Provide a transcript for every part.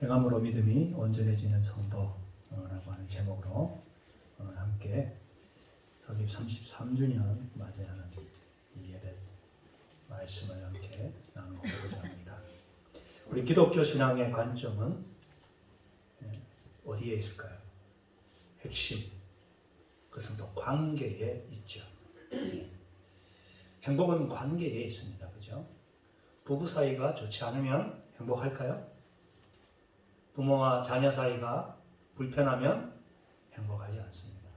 행함으로 믿음이 온전해지는 성도라고 하는 제목으로 함께 설립 33주년 맞이하는 이 예배 말씀을 함께 나누고자 합니다. 우리 기독교 신앙의 관점은 어디에 있을까요? 핵심, 그것은 또 관계에 있죠. 행복은 관계에 있습니다. 그죠? 부부 사이가 좋지 않으면 행복할까요? 부모와 자녀 사이가 불편하면 행복하지 않습니다.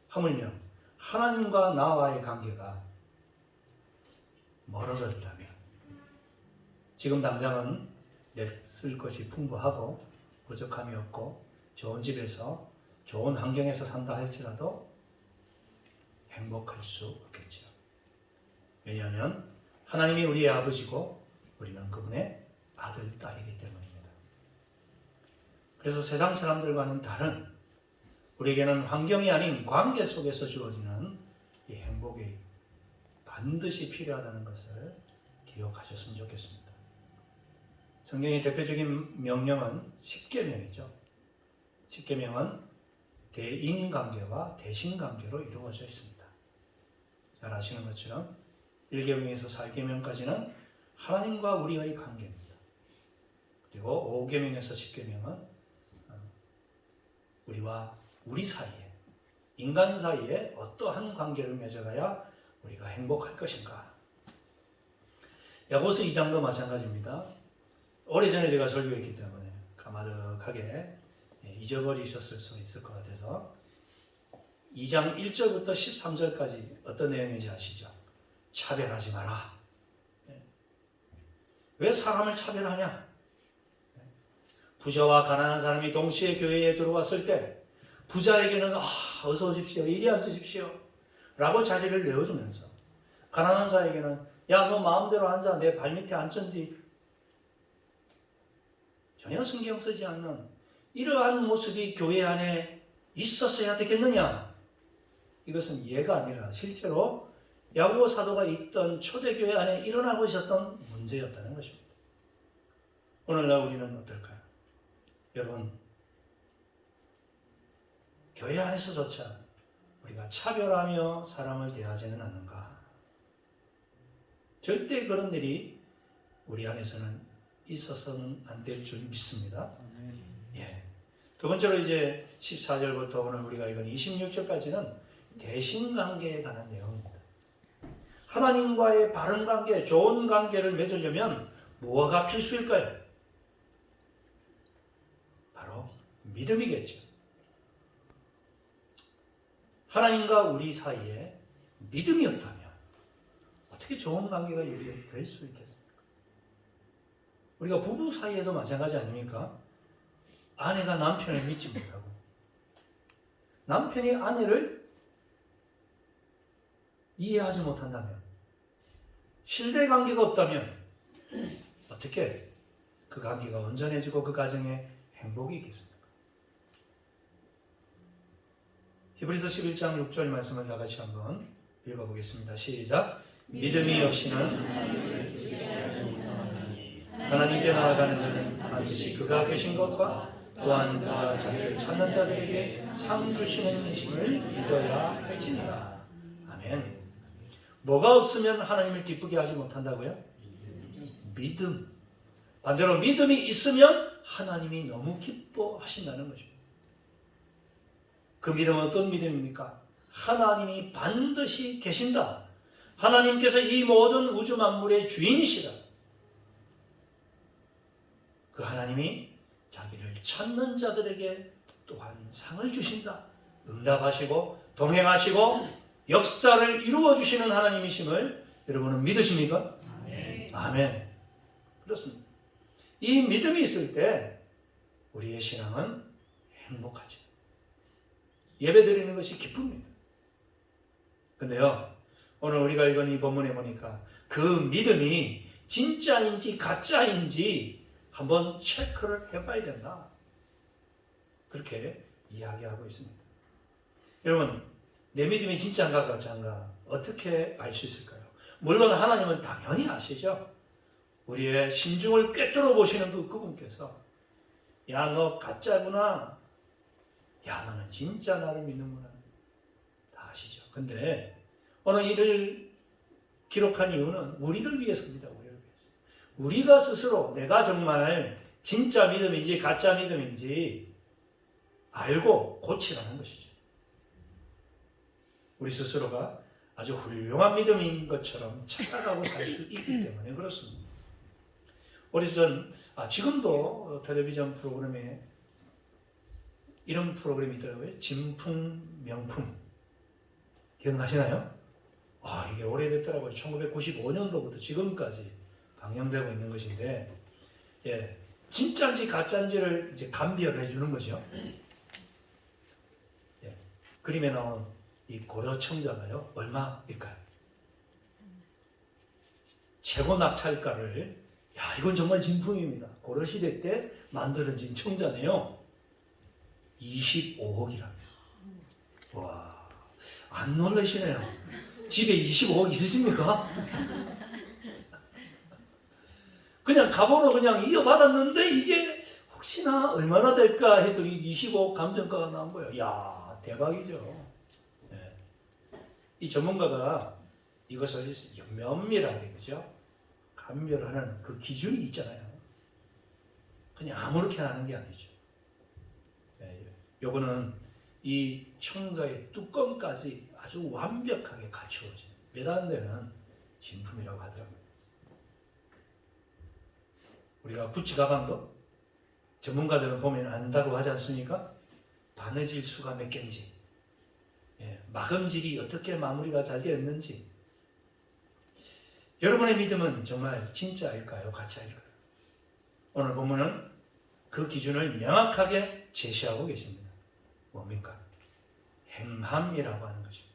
하물며 하나님과 나와의 관계가 멀어져 있다면, 지금 당장은 쓸 것이 풍부하고 부족함이 없고 좋은 집에서 좋은 환경에서 산다 할지라도 행복할 수 없겠죠. 왜냐하면 하나님이 우리의 아버지고 우리는 그분의 아들, 딸이기 때문입니다. 그래서 세상 사람들과는 다른, 우리에게는 환경이 아닌 관계 속에서 주어지는 이 행복이 반드시 필요하다는 것을 기억하셨으면 좋겠습니다. 성경의 대표적인 명령은 십계명이죠. 십계명은 대인관계와 대신관계로 이루어져 있습니다. 잘 아시는 것처럼 1계명에서 4계명까지는 하나님과 우리의 관계입니다. 그리고 5계명에서 10계명은 우리와 우리 사이에, 인간 사이에 어떠한 관계를 맺어가야 우리가 행복할 것인가. 야고보서 2장도 마찬가지입니다. 오래전에 제가 설교했기 때문에 가마득하게 잊어버리셨을 수 있을 것 같아서 2장 1절부터 13절까지 어떤 내용인지 아시죠? 차별하지 마라. 왜 사람을 차별하냐? 부자와 가난한 사람이 동시에 교회에 들어왔을 때 부자에게는 어서 오십시오, 이리 앉으십시오 라고 자리를 내어주면서, 가난한 자에게는 야, 너 마음대로 앉아, 내 발밑에 앉든지, 전혀 신경 쓰지 않는 이러한 모습이 교회 안에 있었어야 되겠느냐? 이것은 예가 아니라 실제로 야고보 사도가 있던 초대교회 안에 일어나고 있었던 문제였다는 것입니다. 오늘날 우리는 어떨까요? 여러분, 교회 안에서조차 우리가 차별하며 사람을 대하지는 않는가? 절대 그런 일이 우리 안에서는 있어서는 안 될 줄 믿습니다. 예. 두 번째로 이제 14절부터 오늘 우리가 읽은 26절까지는 대신관계에 관한 내용입니다. 하나님과의 바른 관계, 좋은 관계를 맺으려면 뭐가 필수일까요? 바로 믿음이겠죠. 하나님과 우리 사이에 믿음이 없다면 어떻게 좋은 관계가 유지될 수 있겠습니까? 우리가 부부 사이에도 마찬가지 아닙니까? 아내가 남편을 믿지 못하고 남편이 아내를 이해하지 못한다면, 신뢰관계가 없다면 어떻게 그 관계가 온전해지고 그 가정에 행복이 있겠습니까? 히브리서 11장 6절 말씀을 다 같이 한번 읽어보겠습니다. 시작. 믿음이 없이는 하나님께 나아가는 자는 반드시 그가 계신 것과 또한 그가 자기를 찾는 자들에게 상 주시는 이심을 믿어야 할지니라. 아멘. 뭐가 없으면 하나님을 기쁘게 하지 못한다고요? 믿음. 반대로 믿음이 있으면 하나님이 너무 기뻐하신다는 것입니다. 그 믿음은 어떤 믿음입니까? 하나님이 반드시 계신다. 하나님께서 이 모든 우주 만물의 주인이시다. 그 하나님이 자기를 찾는 자들에게 또한 상을 주신다. 응답하시고 동행하시고 역사를 이루어 주시는 하나님이심을 여러분은 믿으십니까? 아멘. 아멘. 그렇습니다. 이 믿음이 있을 때 우리의 신앙은 행복하죠. 예배 드리는 것이 기쁩니다. 근데요, 오늘 우리가 읽은 이 본문에 보니까 그 믿음이 진짜인지 가짜인지 한번 체크를 해봐야 된다. 그렇게 이야기하고 있습니다. 여러분, 내 믿음이 진짜인가 가짜인가 어떻게 알 수 있을까요? 물론 하나님은 당연히 아시죠. 우리의 심중을 꿰뚫어 보시는 그분께서 야, 너 가짜구나. 야, 너는 진짜 나를 믿는구나. 다 아시죠? 근데 오늘 이를 기록한 이유는 우리를 위해서입니다. 우리를 위해서. 우리가 스스로 내가 정말 진짜 믿음인지 가짜 믿음인지 알고 고치라는 것이죠. 우리 스스로가 아주 훌륭한 믿음인 것처럼 착각하고 살 수 있기 때문에 그렇습니다. 오래전, 지금도 텔레비전 프로그램에 이런 프로그램이 있더라고요. 진품 명품. 기억나시나요? 이게 오래됐더라고요. 1995년도부터 지금까지 방영되고 있는 것인데, 예, 진짜인지 가짜인지를 이제 감별해 주는 거죠. 예, 그림에 나온 이 고려청자가요, 얼마일까요? 최고 낙찰가를, 이건 정말 진품입니다. 고려시대 때 만들어진 청자네요. 25억이랍니다. 와, 안 놀라시네요. 집에 25억 있으십니까? 그냥 가보러 그냥 이어받았는데 이게 혹시나 얼마나 될까 했더니 25억 감정가가 나온 거예요. 이야, 대박이죠. 네. 이 전문가가 이것을 면밀하게, 그죠? 감별하는 그 기준이 있잖아요. 그냥 아무렇게나 하는 게 아니죠. 네. 요거는 이 청자의 뚜껑까지 아주 완벽하게 갖추어진 몇 안 되는 진품이라고 하더라고요. 우리가 구찌 가방도 전문가들은 보면 안다고 하지 않습니까? 바느질 수가 몇 개인지, 마금질이 어떻게 마무리가 잘 되었는지. 여러분의 믿음은 정말 진짜일까요? 가짜일까요? 오늘 본문은 그 기준을 명확하게 제시하고 계십니다. 뭡니까? 행함이라고 하는 것입니다.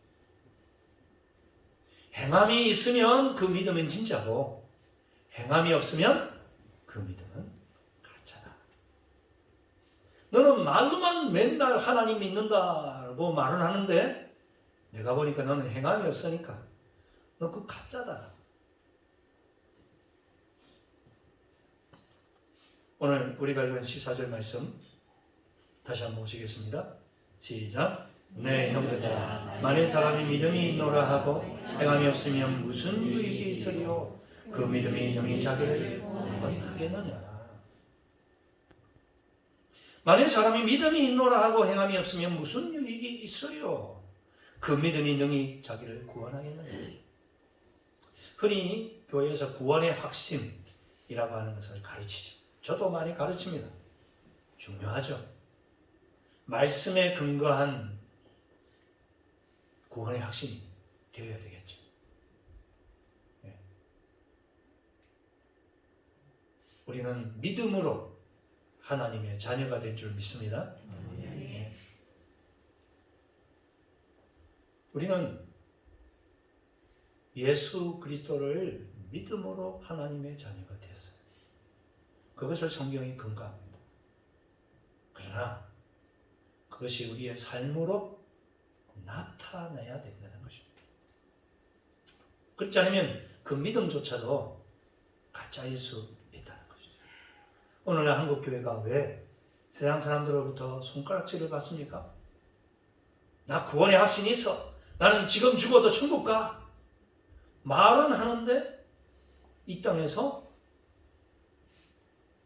행함이 있으면 그 믿음은 진짜고, 행함이 없으면 그 믿음은 가짜다. 너는 말로만 맨날 하나님 믿는다고 말은 하는데 내가 보니까 너는 행함이 없으니까 너 그 가짜다. 오늘 우리가 읽은 14절 말씀 다시 한번 보시겠습니다. 시작. 네, 형제들아, 만일 사람이 믿음이 있노라 하고 행함이 없으면 무슨 유익이 있으리요? 그 믿음이 능히 자기를 구원하겠느냐? 만일 사람이 믿음이 있노라 하고 행함이 없으면 무슨 유익이 있으리요? 그 믿음이 능히 자기를 구원하겠느냐? 흔히 교회에서 구원의 확신이라고 하는 것을 가르치죠. 저도 많이 가르칩니다. 중요하죠. 말씀에 근거한 구원의 확신이 되어야 되겠죠. 네. 우리는 믿음으로 하나님의 자녀가 된 줄 믿습니다. 네. 우리는 예수 그리스도를 믿음으로 하나님의 자녀가 되었어요. 그것을 성경이 근거합니다. 그러나 그것이 우리의 삶으로 나타나야 된다는 것입니다. 그렇지 않으면 그 믿음조차도 가짜일 수 있다는 것이죠. 오늘날 한국교회가 왜 세상 사람들로부터 손가락질을 받습니까? 나 구원의 확신이 있어. 나는 지금 죽어도 천국 가. 말은 하는데 이 땅에서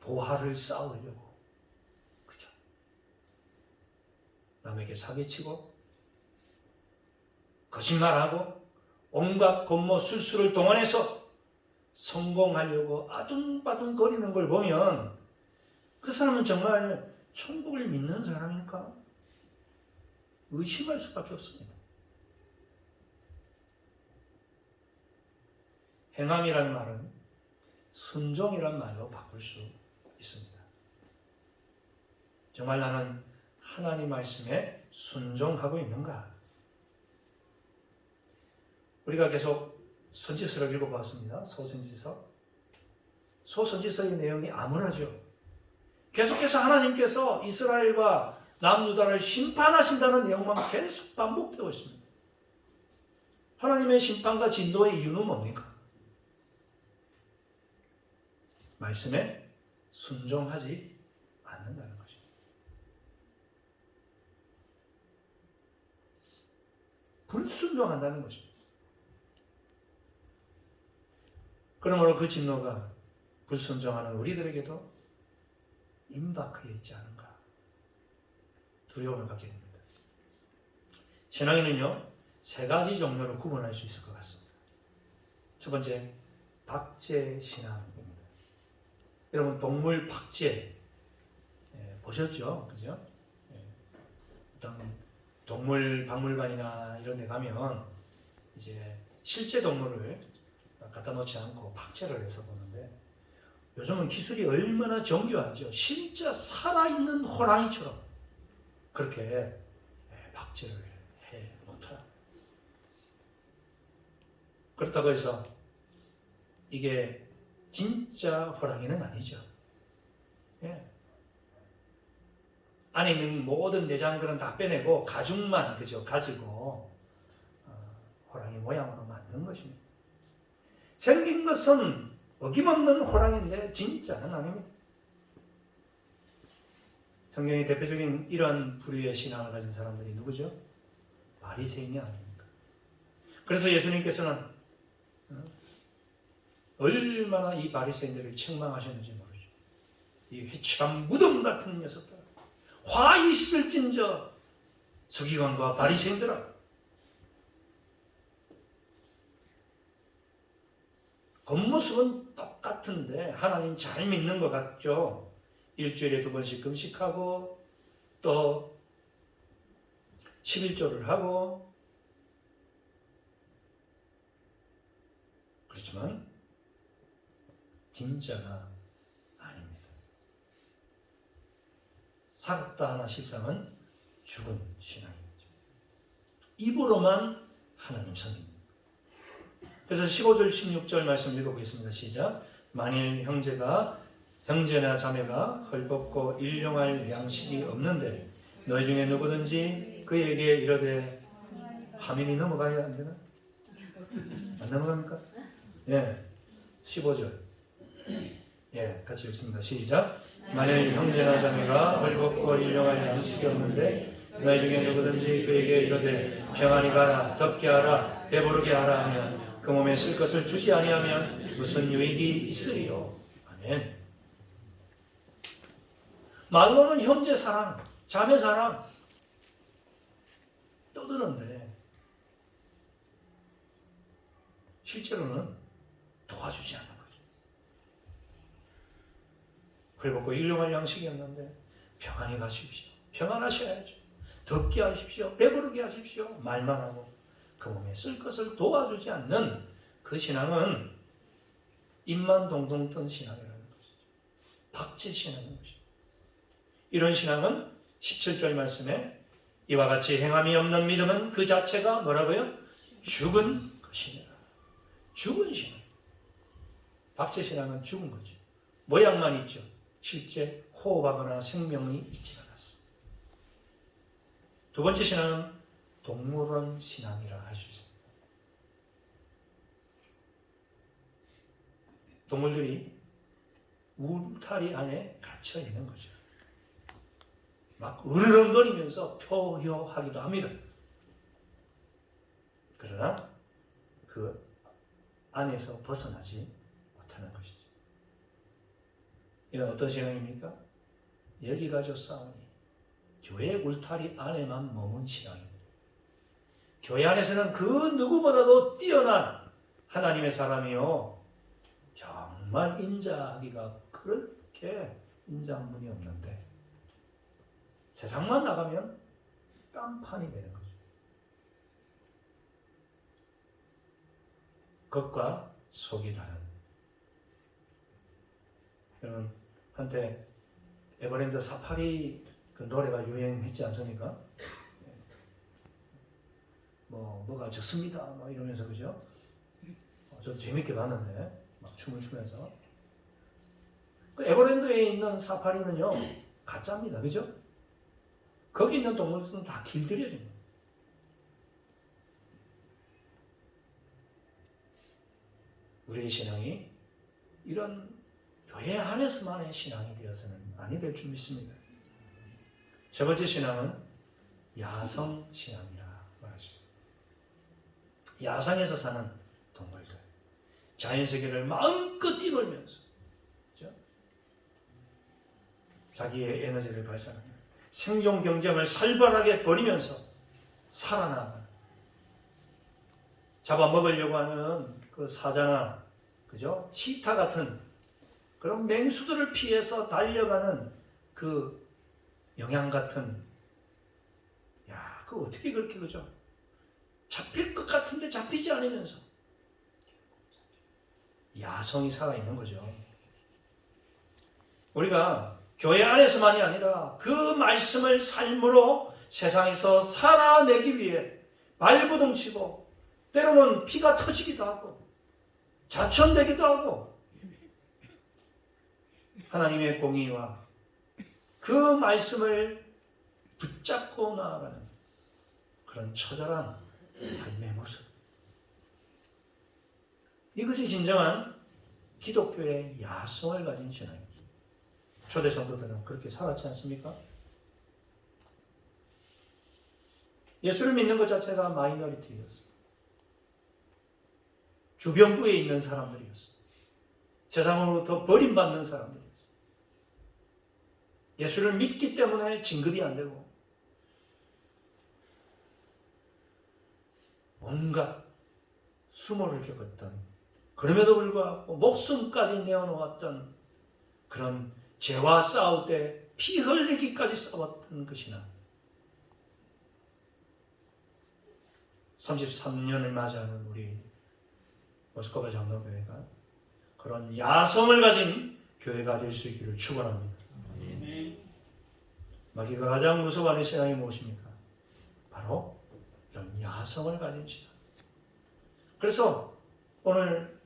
보화를 쌓으려고, 그죠? 남에게 사기치고 거짓말하고 온갖 권모 술수를 동원해서 성공하려고 아둥바둥거리는 걸 보면 그 사람은 정말 천국을 믿는 사람일까? 의심할 수밖에 없습니다. 행함이라는 말은 순종이라는 말로 바꿀 수 있습니다. 정말 나는 하나님 말씀에 순종하고 있는가? 우리가 계속 선지서를 읽어봤습니다. 소선지서의 내용이 암울하죠. 계속해서 하나님께서 이스라엘과 남유다를 심판하신다는 내용만 계속 반복되고 있습니다. 하나님의 심판과 진노의 이유는 뭡니까? 말씀에 순종하지 않는다는 것입니다. 불순종한다는 것입니다. 그러므로 그 진노가 불순종하는 우리들에게도 임박하여 있지 않은가 두려움을 갖게 됩니다. 신앙인은요, 세 가지 종류로 구분할 수 있을 것 같습니다. 첫 번째, 박제 신앙입니다. 여러분, 동물 박제 보셨죠? 그죠? 어떤 동물 박물관이나 이런 데 가면 이제 실제 동물을 갖다 놓지 않고 박제를 해서 보는데, 요즘은 기술이 얼마나 정교하죠. 진짜 살아있는 호랑이처럼 그렇게 박제를 해 놓더라. 그렇다고 해서 이게 진짜 호랑이는 아니죠. 예. 안에 있는 모든 내장들은 다 빼내고 가죽만 그죠 가지고 호랑이 모양으로 만든 것입니다. 생긴 것은 어김없는 호랑이인데 진짜는 아닙니다. 성경의 대표적인 이러한 부류의 신앙을 가진 사람들이 누구죠? 바리새인이 아닙니까? 그래서 예수님께서는 얼마나 이 바리새인들을 책망하셨는지 모르죠. 이 회칠한 무덤 같은 녀석들, 화 있을진저 서기관과 바리새인들아, 겉모습은 똑같은데 하나님 잘 믿는 것 같죠. 일주일에 2번씩 금식하고 또 11조를 하고, 그렇지만 진짜가 아닙니다. 살았다 하나 실상은 죽은 신앙입니다. 입으로만 하나님 섬깁니다. 그래서 15절 16절 말씀 읽어보겠습니다. 시작. 만일 형제나 자매가 헐벗고 일용할 양식이 없는데 너희 중에 누구든지 그에게 이르되, 화면이 넘어가야 안 되나? 안 넘어갑니까? 예, 15절. 예, 같이 읽습니다. 시작. 만일 형제나 자매가 헐벗고 일용할 양식이 없는데 너희 중에 누구든지 그에게 이르되 평안히 가라, 덥게 하라, 배부르게 하라 하면 그 몸에 쓸 것을 주지 아니하면 무슨 유익이 있으리요. 아멘. 말로는 형제 사랑, 자매 사랑 떠드는데 실제로는 도와주지 않는 거죠. 헐벗고 일용할 양식이 없는데 평안히 가십시오. 평안하셔야죠. 덥게 하십시오. 배부르게 하십시오. 말만 하고 그 몸에 쓸 것을 도와주지 않는 그 신앙은 입만 동동 뜬 신앙이라는 것이죠. 박제 신앙인 것이죠. 이런 신앙은 17절 말씀에 이와 같이 행함이 없는 믿음은 그 자체가 뭐라고요? 죽은 것이니라. 죽은 신앙. 박제 신앙은 죽은 거죠. 모양만 있죠. 실제 호흡하거나 생명이 있지 않았습니다. 두 번째 신앙은 동물원 신앙이라 할 수 있습니다. 동물들이 울타리 안에 갇혀 있는 거죠. 막 으르렁거리면서 표효하기도 합니다. 그러나 그 안에서 벗어나지 못하는 것이죠. 이건 어떤 신앙입니까? 열리가지고 싸우니 교회 울타리 안에만 머문 신앙입니다. 교회 안에서는 그 누구보다도 뛰어난 하나님의 사람이요, 정말 인자하기가 그렇게 인자한 분이 없는데 세상만 나가면 딴판이 되는 거죠. 겉과 속이 다른. 여러분, 한때 에버랜드 사파리 그 노래가 유행했지 않습니까? 뭐가 좋습니다 뭐 이러면서, 그죠? 저도 재밌게 봤는데 막 춤을 추면서. 그 에버랜드에 있는 사파리는요 가짜입니다, 그죠? 거기 있는 동물들은 다 길들여집니다. 우리의 신앙이 이런 교회 안에서만의 신앙이 되어서는 아니 될 줄 믿습니다. 세 번째 신앙은 야성 신앙이라 말했습니다. 야성에서 사는 동물들, 자연 세계를 마음껏 뛰놀면서, 그렇죠? 자기의 에너지를 발산합니다. 생존 경쟁을 살벌하게 벌이면서 살아나가는, 잡아먹으려고 하는 그 사자나, 그죠? 치타 같은 그런 맹수들을 피해서 달려가는 그 영양 같은, 야, 그 어떻게 그렇게, 그죠? 잡힐 것 같은데 잡히지 않으면서 야성이 살아있는 거죠. 우리가 교회 안에서만이 아니라 그 말씀을 삶으로 세상에서 살아내기 위해 발부둥치고 때로는 피가 터지기도 하고 자천되기도 하고 하나님의 공의와 그 말씀을 붙잡고 나아가는 그런 처절한 삶의 모습, 이것이 진정한 기독교의 야성을 가진 신앙입니다. 초대 성도들은 그렇게 살았지 않습니까? 예수를 믿는 것 자체가 마이너리티였습니다. 주변부에 있는 사람들이었습니다. 세상으로부터 버림받는 사람들이었습니다. 예수를 믿기 때문에 진급이 안 되고 뭔가 수모를 겪었던, 그럼에도 불구하고 목숨까지 내어놓았던 그런 죄와 싸울 때 피 흘리기까지 싸웠던 그 신앙, 33년을 맞이하는 우리 모스크바 장로교회가 그런 야성을 가진 교회가 될 수 있기를 축원합니다. 마귀가 가장 무서워하는 신앙이 무엇입니까? 바로 이런 야성을 가진 신앙. 그래서 오늘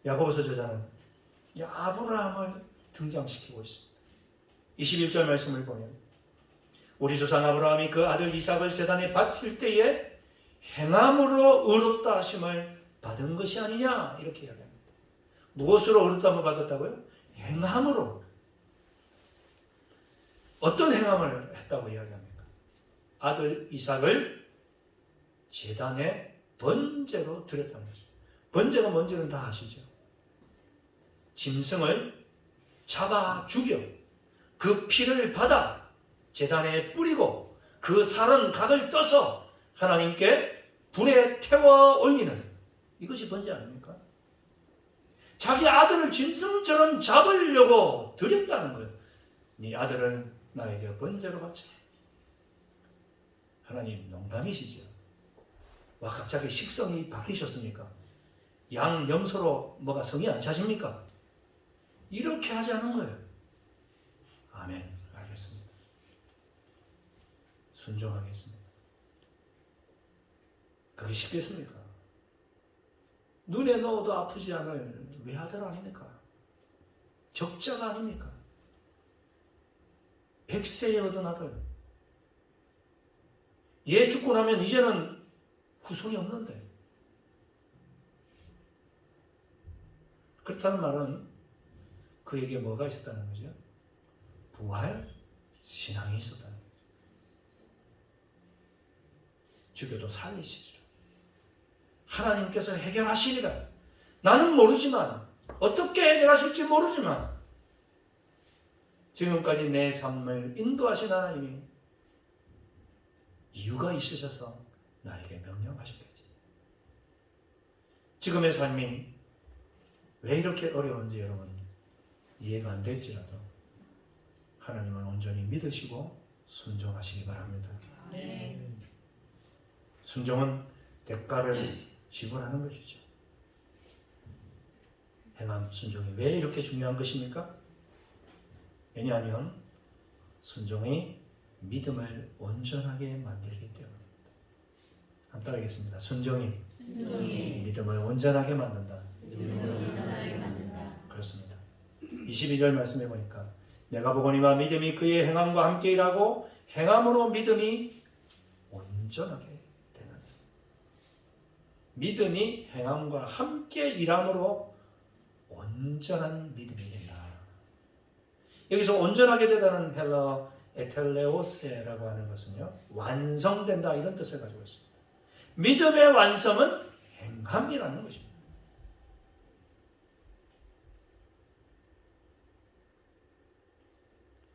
야고보서 저자는 아브라함을 등장시키고 있습니다. 21절 말씀을 보면 우리 조상 아브라함이 그 아들 이삭을 제단에 바칠 때에 행함으로 의롭다 하심을 받은 것이 아니냐, 이렇게 이야기합니다. 무엇으로 의롭다함을 받았다고요? 행함으로. 어떤 행함을 했다고 이야기합니까? 아들 이삭을 제단에 번제로 드렸다는 거죠. 번제가 뭔지는 다 아시죠? 짐승을 잡아 죽여 그 피를 받아 제단에 뿌리고 그 살은 각을 떠서 하나님께 불에 태워 올리는, 이것이 번제 아닙니까? 자기 아들을 짐승처럼 잡으려고 드렸다는 거예요. 네 아들을 나에게 번제로 바쳐. 하나님 농담이시죠? 와, 갑자기 식성이 바뀌셨습니까? 양 염소로 뭐가 성이 안 차십니까? 이렇게 하지 않은 거예요. 아멘. 알겠습니다. 순종하겠습니다. 그게 쉽겠습니까? 눈에 넣어도 아프지 않을 외아들 아닙니까? 적자가 아닙니까? 100세에 얻은 아들. 얘 죽고 나면 이제는 후손이 없는데. 그렇다는 말은 그에게 뭐가 있었다는 거죠? 부활 신앙이 있었다는 거죠. 죽여도 살리시리라. 하나님께서 해결하시리라. 나는 모르지만, 어떻게 해결하실지 모르지만 지금까지 내 삶을 인도하신 하나님이 이유가 있으셔서 나에게 명령하셨겠지. 지금의 삶이 왜 이렇게 어려운지 여러분 이해가 안 될지라도 하나님은 온전히 믿으시고 순종하시기 바랍니다. 순종은 대가를 지불하는 것이죠. 행함 순종이 왜 이렇게 중요한 것입니까? 왜냐하면 순종이 믿음을 온전하게 만들기 때문입니다. 한번 따라하겠습니다. 순종이 믿음을 온전하게 만든다. 그렇습니다. 22절 말씀해 보니까 내가 보거니와 믿음이 그의 행함과 함께 일하고 행함으로 믿음이 온전하게 되는, 믿음이 행함과 함께 일함으로 온전한 믿음이 된다. 여기서 온전하게 되다는 헬라 에텔레오세라고 하는 것은요, 완성된다 이런 뜻을 가지고 있습니다. 믿음의 완성은 행함이라는 것입니다.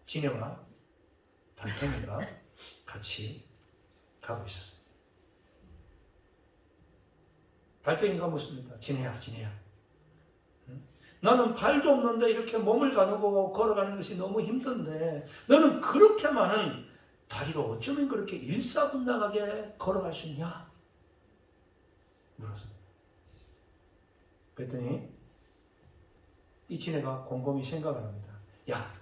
진혜와 달팽이가 같이 가고 있었어요. 달팽이가 묻습니다. 진혜야, 진혜야. 나는 발도 없는데 이렇게 몸을 가누고 걸어가는 것이 너무 힘든데 너는 그렇게 많은 다리가 어쩌면 그렇게 일사분란하게 걸어갈 수 있냐? 물었습니다. 그랬더니 이 진혜가 곰곰이 생각을 합니다. 야,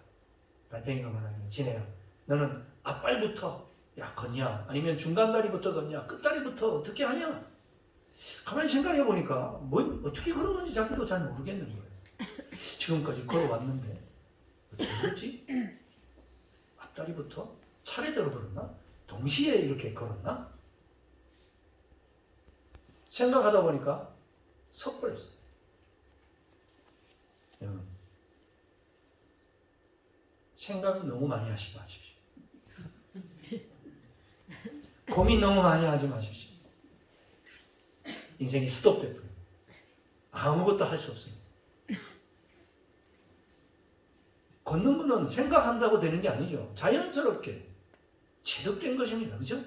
달팽이가 말하기를, 진혜야, 너는 앞발부터 걷냐? 아니면 중간다리부터 걷냐? 끝다리부터 어떻게 하냐? 가만히 생각해 보니까 어떻게 걸어가는지 자기도 잘 모르겠는 거예요. 지금까지 걸어왔는데 어떻게 걸었지? 앞다리부터 차례대로 걸었나? 동시에 이렇게 걸었나? 생각하다 보니까 섞어버렸어요. 여러분, 생각 너무 많이 하시지 마십시오. 고민 너무 많이 하지 마십시오. 인생이 스톱돼버려요. 아무것도 할 수 없어요. 걷는 거는 생각한다고 되는 게 아니죠. 자연스럽게 체득된 것입니다. 그죠?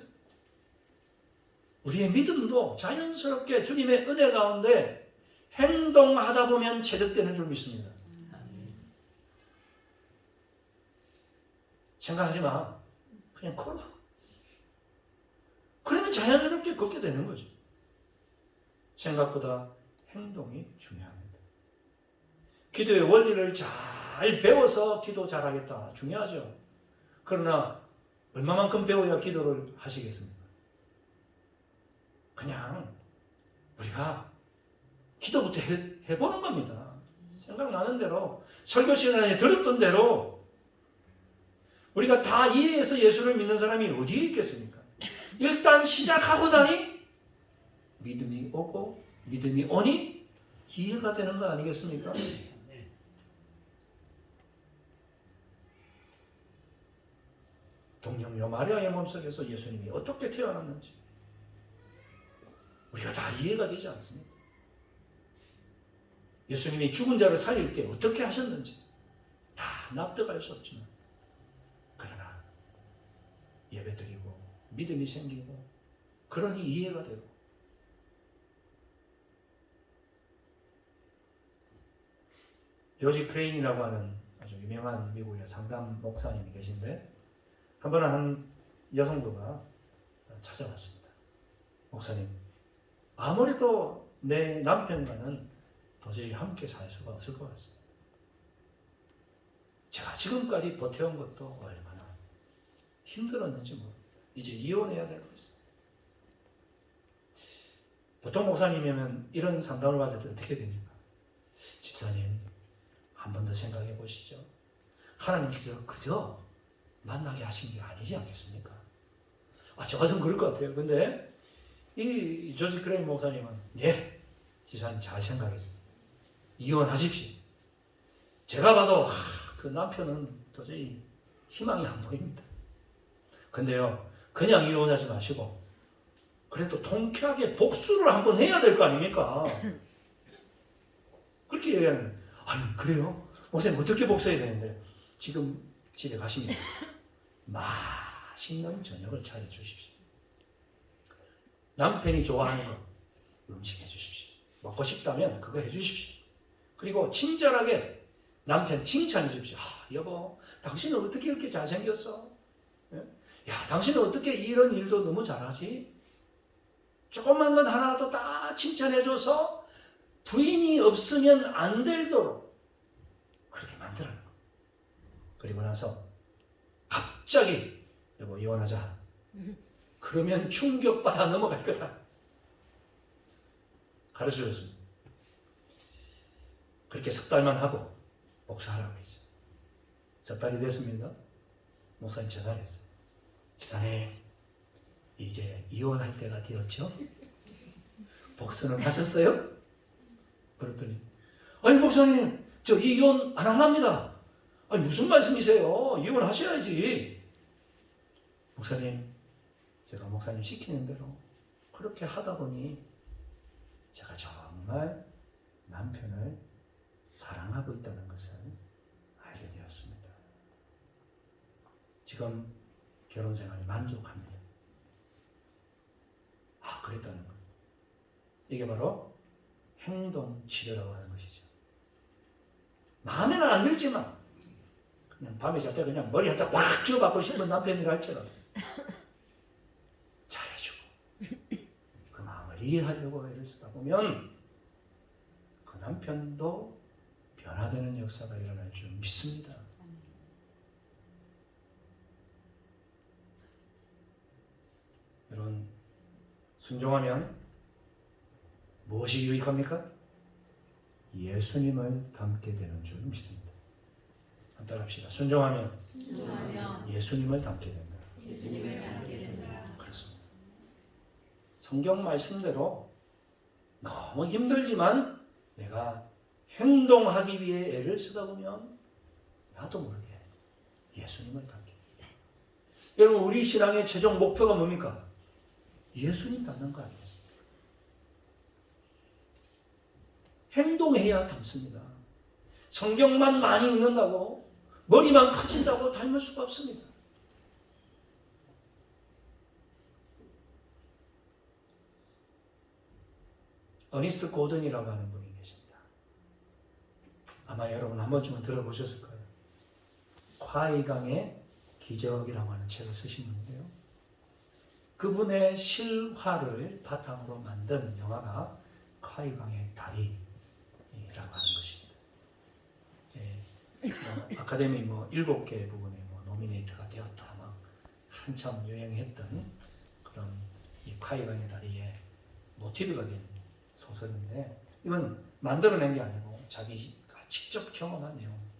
우리의 믿음도 자연스럽게 주님의 은혜 가운데 행동하다 보면 체득되는 줄 믿습니다. 생각하지 마. 그냥 걸어. 그러면 자연스럽게 걷게 되는 거죠. 생각보다 행동이 중요합니다. 기도의 원리를 잘 배워서 기도 잘하겠다. 중요하죠. 그러나 얼마만큼 배워야 기도를 하시겠습니까? 그냥 우리가 기도부터 해보는 겁니다. 생각나는 대로, 설교 시간에 들었던 대로 우리가 다 이해해서 예수를 믿는 사람이 어디에 있겠습니까? 일단 시작하고 나니 믿음이 오고 믿음이 오니 이해가 되는 거 아니겠습니까? 동정녀 마리아의 몸속에서 예수님이 어떻게 태어났는지 우리가 다 이해가 되지 않습니다. 예수님이 죽은 자를 살릴 때 어떻게 하셨는지 다 납득할 수 없지만 그러나 예배드리고 믿음이 생기고 그러니 이해가 되고 조지 크레인이라고 하는 아주 유명한 미국의 상담 목사님이 계신데 한 번은 한 여성부가 찾아왔습니다. 목사님, 아무래도 내 남편과는 도저히 함께 살 수가 없을 것 같습니다. 제가 지금까지 버텨온 것도 얼마나 힘들었는지 모릅니다. 이제 이혼해야 될 것 같습니다. 보통 목사님이면 이런 상담을 받을 때 어떻게 됩니까? 집사님, 한 번 더 생각해 보시죠. 하나님께서 그저 만나게 하신 게 아니지 않겠습니까? 저 같으면 그럴 것 같아요. 근데 이 조지 크레인 목사님은 네, 집사님 잘 생각했습니다. 이혼하십시오. 제가 봐도 그 남편은 도저히 희망이 안 보입니다. 근데요, 그냥 이혼하지 마시고 그래도 통쾌하게 복수를 한번 해야 될 거 아닙니까? 그렇게 얘기하는, 아니 그래요? 목사님 어떻게 복수해야 되는데? 지금 집에 가시면 맛있는 저녁을 차려주십시오. 남편이 좋아하는 거 음식 해주십시오. 먹고 싶다면 그거 해주십시오. 그리고 친절하게 남편 칭찬해 주십시오. 여보, 당신은 어떻게 이렇게 잘생겼어? 야, 당신은 어떻게 이런 일도 너무 잘하지? 조그만 것 하나도 다 칭찬해줘서 부인이 없으면 안 되도록 그렇게 만들어요. 그리고 나서 갑자기 여보 이혼하자. 그러면 충격받아 넘어갈 거다. 가르쳐줬습니다. 그렇게 석 달만 하고 복수하라고 했죠. 석 달이 됐습니다. 목사님 전화를 했어요. 집사님, 이제 이혼할 때가 되었죠? 복수는 하셨어요? 그랬더니, 아니 목사님, 저 이혼 안 합니다. 아니 무슨 말씀이세요? 이혼하셔야지. 목사님, 제가 목사님 시키는 대로 그렇게 하다 보니 제가 정말 남편을 사랑하고 있다는 것을 알게 되었습니다. 지금 결혼 생활 만족합니다. 그랬다는 거예요. 이게 바로 행동 치료라고 하는 것이죠. 마음에는 안 들지만 그냥 밤에 잘 때 그냥 머리 한테 확 쥐어박고 싶은 남편이라 할지라도 잘해주고 그 마음을 이해하려고 애를 쓰다 보면 그 남편도 변화되는 역사가 일어날 줄 믿습니다. 여러분, 순종하면 무엇이 유익합니까? 예수님을 닮게 되는 줄 믿습니다. 한번 합시다. 순종하면 예수님을 닮게 된다. 그렇습니다. 성경 말씀대로 너무 힘들지만 내가 행동하기 위해 애를 쓰다 보면 나도 모르게 예수님을 닮게 됩니다. 여러분, 우리 신앙의 최종 목표가 뭡니까? 예수님 닮는 거 아니겠습니까? 행동해야 닮습니다. 성경만 많이 읽는다고 머리만 커진다고 닮을 수가 없습니다. 어니스트 고든이라고 하는 분이 계십니다. 아마 여러분 한 번쯤은 들어보셨을 거예요. 콰이강의 기적이라고 하는 책을 쓰신 분인데요. 그분의 실화를 바탕으로 만든 영화가 콰이강의 다리라고 하는 것입니다. 아카데미 7개 부분에 노미네이트가 되었다 막 한참 유행했던 그런 이 콰이강의 다리의 모티브가 된 소설인데, 이건 만들어낸 게 아니고 자기가 직접 경험한 내용입니다.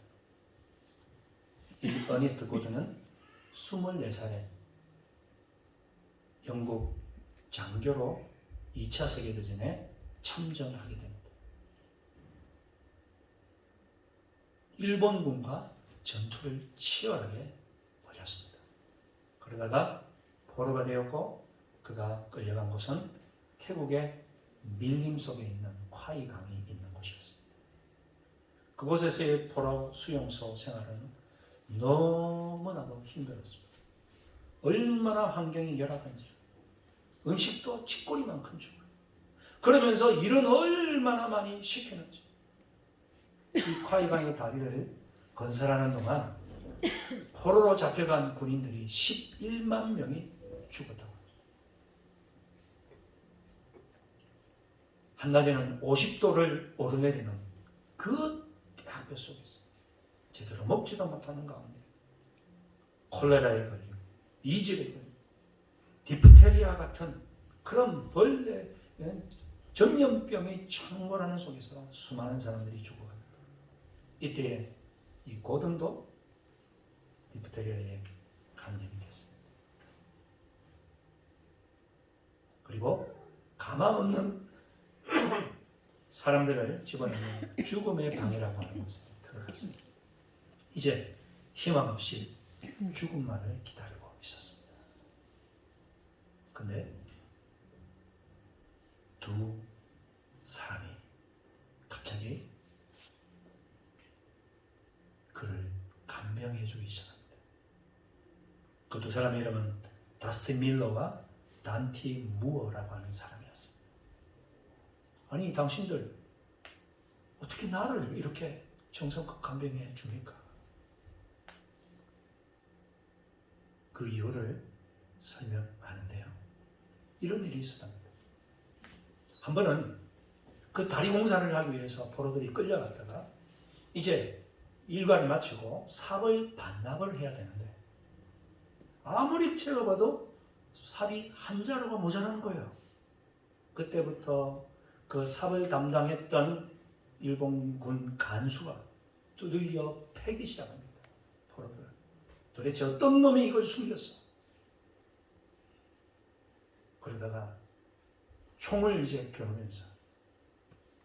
이 어니스트 고든은 24살에 영국 장교로 2차 세계대전에 참전하게 됩니다. 일본군과 전투를 치열하게 벌였습니다. 그러다가 포로가 되었고 그가 끌려간 곳은 태국의 밀림 속에 있는 콰이강이 있는 곳이었습니다. 그곳에서의 포로 수용소 생활은 너무나도 힘들었습니다. 얼마나 환경이 열악한지, 음식도 칫꼬리만큼 주고, 그러면서 일은 얼마나 많이 시키는지. 이 콰이강의 다리를 건설하는 동안 포로로 잡혀간 군인들이 11만 명이 죽었다고 합니다. 한낮에는 50도를 오르내리는 그 햇볕 속에서 제대로 먹지도 못하는 가운데 콜레라에 걸리고 이질에 걸리고 디프테리아 같은 그런 벌레, 전염병이 창궐하는 속에서 수많은 사람들이 죽어갑니다. 이때 이 고든도 디프테리아에 감염이 됐습니다. 그리고 가망 없는 사람들을 집어넣는 죽음의 방이라고 하는 곳에 들어갔습니다. 이제 희망 없이 죽음만을 기다리고 있었습니다. 근데 두 사람이 갑자기 그를 간병해 주기 시작합니다. 그 두 사람의 이름은 다스틴 밀러와 단티 무어라고 하는 사람이었습니다. 아니, 당신들 어떻게 나를 이렇게 정성껏 간병해 줍니까? 그 이유를 설명하는데요. 이런 일이 있었답니다. 한 번은 그 다리 공사를 하기 위해서 포로들이 끌려갔다가 이제 일과를 마치고 삽을 반납을 해야 되는데 아무리 채워봐도 삽이 한 자루가 모자라는 거예요. 그때부터 그 삽을 담당했던 일본군 간수가 두들겨 패기 시작합니다. 포로들을. 도대체 어떤 놈이 이걸 숨겼어? 그러다가 총을 이제 겨누면서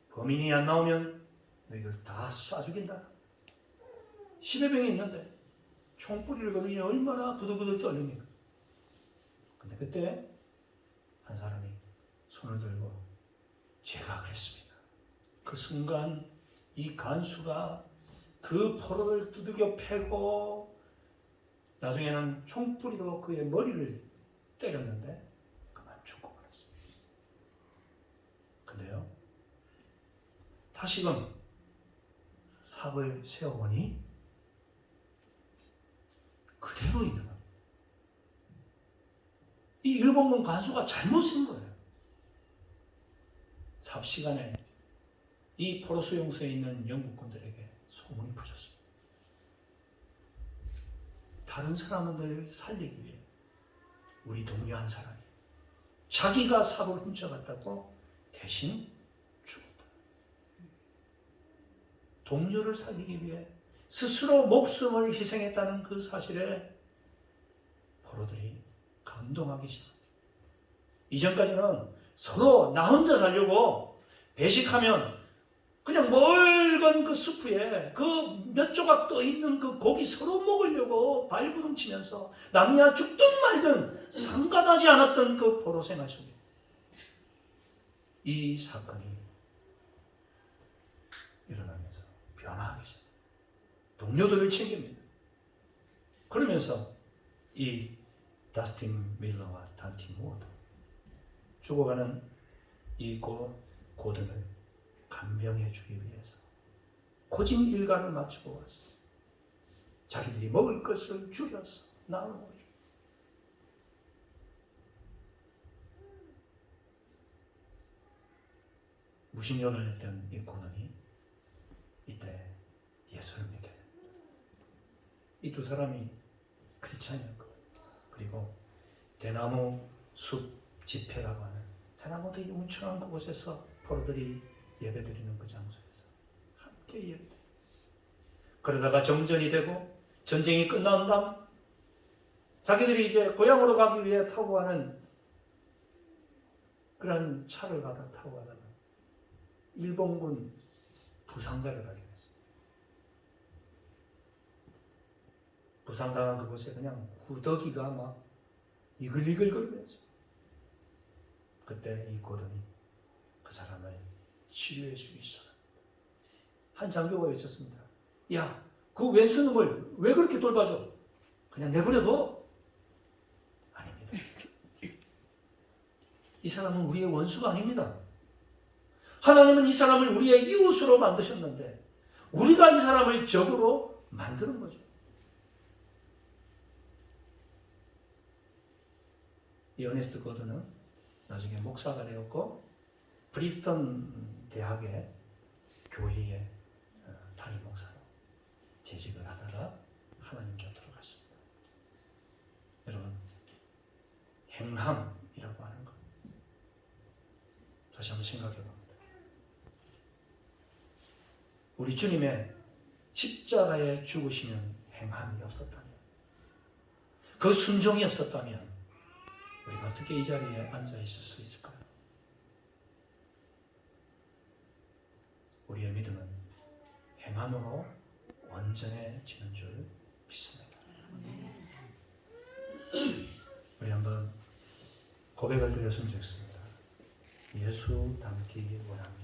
범인이 안 나오면 너희들 다 쏴 죽인다. 10여 명이 있는데 총뿌리를 걸으니 얼마나 부들부들 떨립니까? 근데 그때 한 사람이 손을 들고 제가 그랬습니다. 그 순간 이 간수가 그 포로를 두들겨 패고 나중에는 총뿌리로 그의 머리를 때렸는데 그만 죽고 말았습니다. 근데요, 다시금 삽을 세워보니 그대로 있는 겁니다. 이 일본군 간수가 잘못 쓴 거예요. 삽시간에 이 포로 수용소에 있는 영국군들에게 소문이 퍼졌습니다. 다른 사람들 살리기 위해 우리 동료 한 사람이 자기가 삽을 훔쳐갔다고 대신 죽었다. 동료를 살리기 위해 스스로 목숨을 희생했다는 그 사실에 포로들이 감동하기 시작합니다. 이전까지는 서로 나 혼자 살려고 배식하면 그냥 멀건 그 숲에 그 몇 조각 떠 있는 그 고기 서로 먹으려고 발부둥치면서 남이야 죽든 말든 상관하지 않았던 그 포로 생활 속에 이 사건이 일어나면서 변화하기 시작합니다. 동료들을 챙깁니다. 그러면서 이 다스틴 밀러와 단티 모어도 죽어가는 이 고든을 간병해 주기 위해서 고진 일가를 맞추고 왔어. 자기들이 먹을 것을 줄여서 나누어 줘. 무신론을 했던 이 고든이 이때 예수를 믿게 됩니다. 이 두 사람이 크리스찬이었거든요. 그리고 대나무 숲 집회라고 하는 대나무들이 움츠러난 그곳에서 포로들이 예배드리는 그 장소에서 함께 예배드립니다. 그러다가 정전이 되고 전쟁이 끝난 다음 자기들이 이제 고향으로 가기 위해 타고 가는 그런 차를 타고 가다가 일본군 부상자를 발견했습니다. 부상당한 그곳에 그냥 구더기가 막 이글이글거리면서 그때 이 고든이 그 사람을 치료해 주기 시작합니다. 한 장교가 외쳤습니다. 야, 그 왼수놈을 왜 그렇게 돌봐줘? 그냥 내버려둬? 아닙니다. 이 사람은 우리의 원수가 아닙니다. 하나님은 이 사람을 우리의 이웃으로 만드셨는데 우리가 이 사람을 적으로 만드는 거죠. 이 어네스트 고든은 나중에 목사가 되었고 브리스턴 대학의 교회의 담임 목사로 재직을 하다가 하나님 곁으로 갔습니다. 여러분, 행함이라고 하는 것 다시 한번 생각해 봅니다. 우리 주님의 십자가에 죽으시는 행함이 없었다면, 그 순종이 없었다면 우리가 어떻게 이 자리에 앉아 있을 수 있을까요? 우리의 믿음은 행함으로 완전해지는 줄 믿습니다. 우리 한번 고백을 드렸으면 좋겠습니다. 예수 닮기 원합니다.